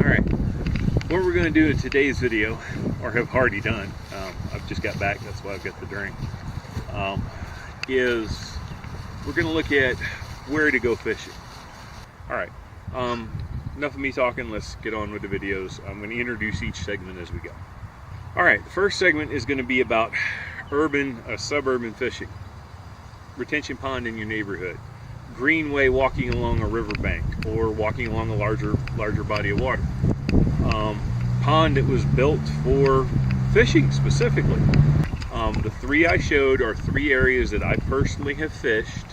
Alright, what we're going to do in today's video, or have already done, I've just got back, that's why I've got the drink, is we're going to look at where to go fishing. Alright, enough of me talking, let's get on with the videos. I'm going to introduce each segment as we go. Alright, the first segment is going to be about suburban fishing. Retention pond in your neighborhood. Greenway walking along a riverbank or walking along a larger body of water. Pond that was built for fishing specifically. The three I showed are three areas that I personally have fished.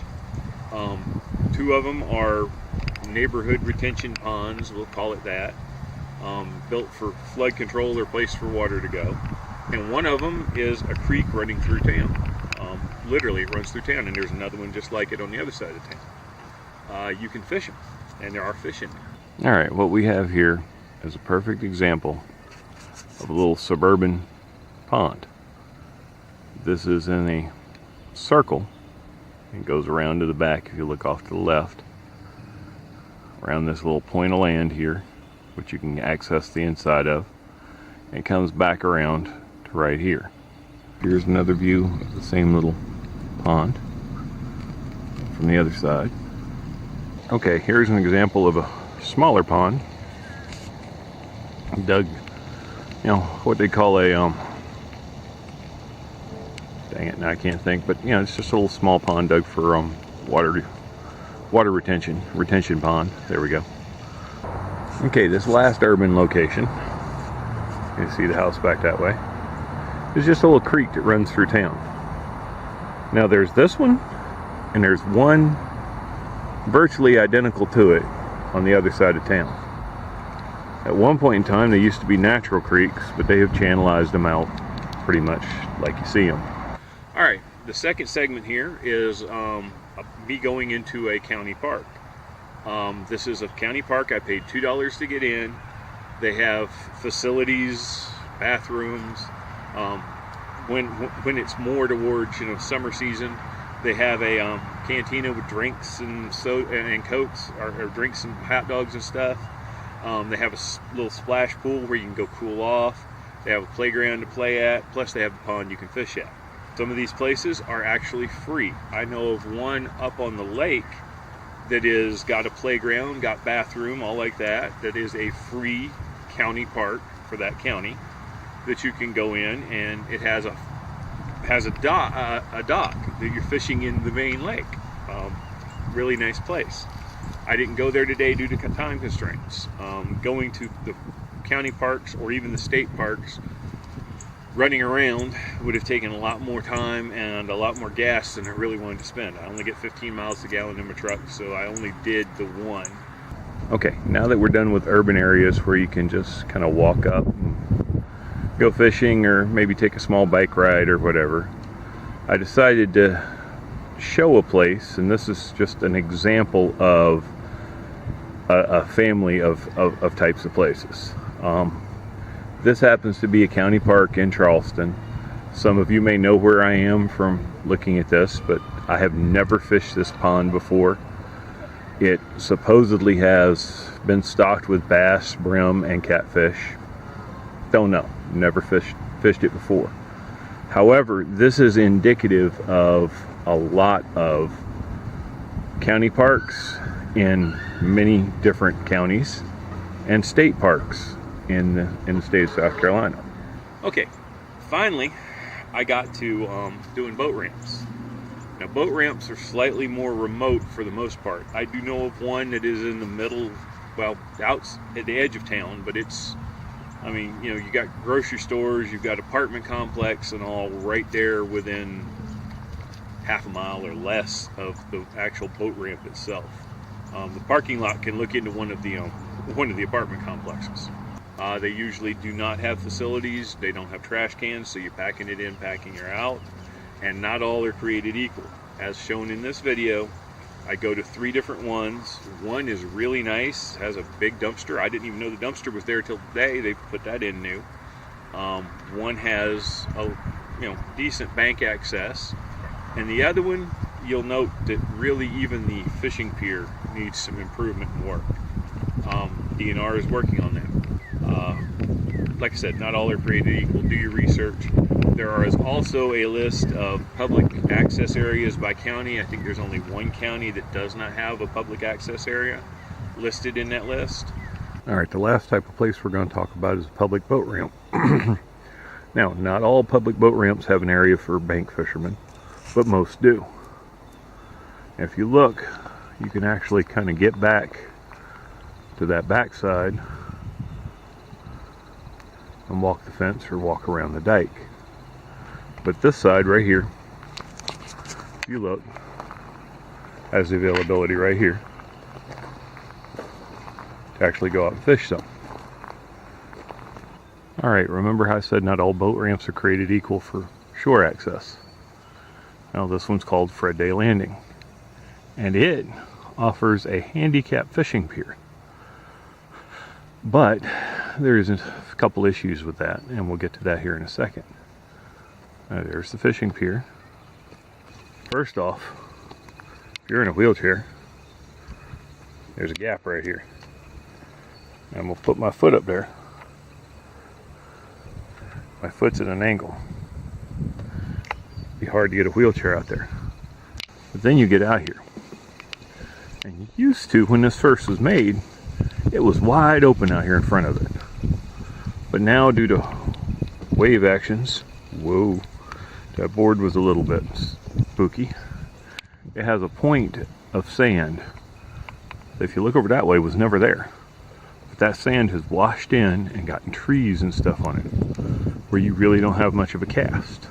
Two of them are neighborhood retention ponds, we'll call it that, built for flood control or place for water to go. And one of them is a creek running through town. Literally it runs through town, and there's another one just like it on the other side of town. You can fish them, and there are fish in there. Alright, what we have here is a perfect example of a little suburban pond. This is in a circle. It goes around to the back if you look off to the left. Around this little point of land here, which you can access the inside of. And it comes back around to right here. Here's another view of the same little pond from the other side. Okay, here's an example of a smaller pond. Dug, what they call a, dang it, now I can't think, but it's just a little small pond dug for water retention pond. There we go. Okay, this last urban location, you see the house back that way, is just a little creek that runs through town. Now there's this one, and there's one virtually identical to it on the other side of town. At one point in time, they used to be natural creeks, but they have channelized them out pretty much like you see them. All right, the second segment here is me going into a county park. This is a county park. I paid $2 to get in. They have facilities, bathrooms. When it's more towards summer season, they have a cantina with drinks and cokes, or drinks and hot dogs and stuff. They have a little splash pool where you can go cool off. They have a playground to play at, plus they have a pond you can fish at. Some of these places are actually free. I know of one up on the lake that is got a playground, got bathroom, all like that. That is a free county park for that county that you can go in, and it has a dock that you're fishing in the main lake. Really nice place. I didn't go there today due to time constraints. Going to the county parks or even the state parks, running around would have taken a lot more time and a lot more gas than I really wanted to spend. I only get 15 miles a gallon in my truck, so I only did the one. Okay, now that we're done with urban areas where you can just kind of walk up and go fishing or maybe take a small bike ride or whatever, I decided to show a place, and this is just an example of a family of types of places. This happens to be a county park in Charleston. Some of you may know where I am from looking at this, but I have never fished this pond before. It supposedly has been stocked with bass, brim, and catfish. Don't know, never fished it before. However, this is indicative of a lot of county parks in many different counties and state parks in the state of South Carolina. Okay, finally I got to doing boat ramps. Now boat ramps are slightly more remote for the most part. I do know of one that is in the middle, well, out at the edge of town, but it's, you got grocery stores, you've got apartment complex and all right there within half a mile or less of the actual boat ramp itself. The parking lot can look into one of the apartment complexes. They usually do not have facilities. They don't have trash cans, so you're packing it in, packing it out, and not all are created equal. As shown in this video, I go to 3 different ones. One is really nice, has a big dumpster. I didn't even know the dumpster was there till today. They put that in new. One has a decent bank access, and the other one, you'll note that really even the fishing pier needs some improvement and work. DNR is working on that. Like I said, not all are created equal. Do your research. There is also a list of public access areas by county. I think there's only one county that does not have a public access area listed in that list. All right, the last type of place we're going to talk about is a public boat ramp. Now, not all public boat ramps have an area for bank fishermen, but most do. If you look, you can actually kind of get back to that backside and walk the fence or walk around the dike. But this side right here, if you look, has the availability right here to actually go out and fish some. All right, remember how I said not all boat ramps are created equal for shore access? Now this one's called Fred Day Landing, and it offers a handicap fishing pier. But there's a couple issues with that, and we'll get to that here in a second. There's the fishing pier. First off, if you're in a wheelchair, there's a gap right here. I'm going to put my foot up there. My foot's at an angle. It'd be hard to get a wheelchair out there. But then you get out here. And used to, when this first was made, it was wide open out here in front of it. But now, due to wave actions, whoa, that board was a little bit spooky. It has a point of sand that, if you look over that way, was never there. But that sand has washed in and gotten trees and stuff on it, where you really don't have much of a cast.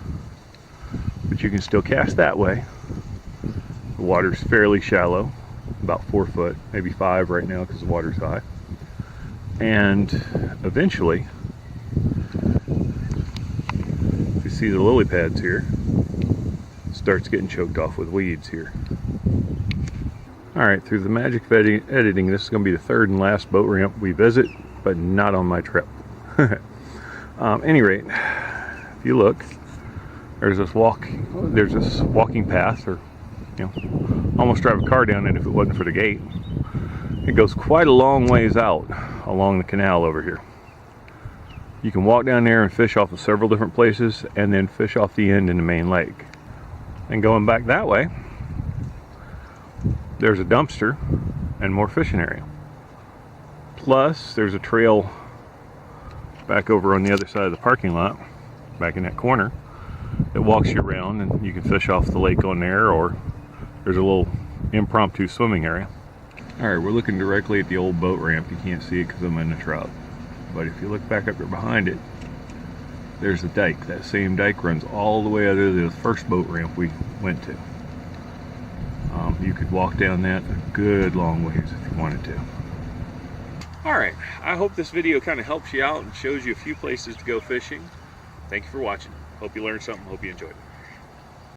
But you can still cast that way. The water's fairly shallow, about 4 foot, maybe 5 right now because the water's high. And eventually, if you see the lily pads here, it starts getting choked off with weeds here. Alright, through the magic of editing, this is going to be the third and last boat ramp we visit, but not on my trip. Any rate, if you look, there's this walking path, or almost drive a car down it if it wasn't for the gate. It goes quite a long ways out along the canal over here. You can walk down there and fish off of several different places, and then fish off the end in the main lake. And going back that way, there's a dumpster and more fishing area. Plus, there's a trail back over on the other side of the parking lot, back in that corner, that walks you around, and you can fish off the lake on there, or there's a little impromptu swimming area. Alright, we're looking directly at the old boat ramp. You can't see it because I'm in the truck. But if you look back up there behind it, there's a dike. That same dike runs all the way out to the first boat ramp we went to. You could walk down that a good long ways if you wanted to. Alright, I hope this video kind of helps you out and shows you a few places to go fishing. Thank you for watching. Hope you learned something. Hope you enjoyed it.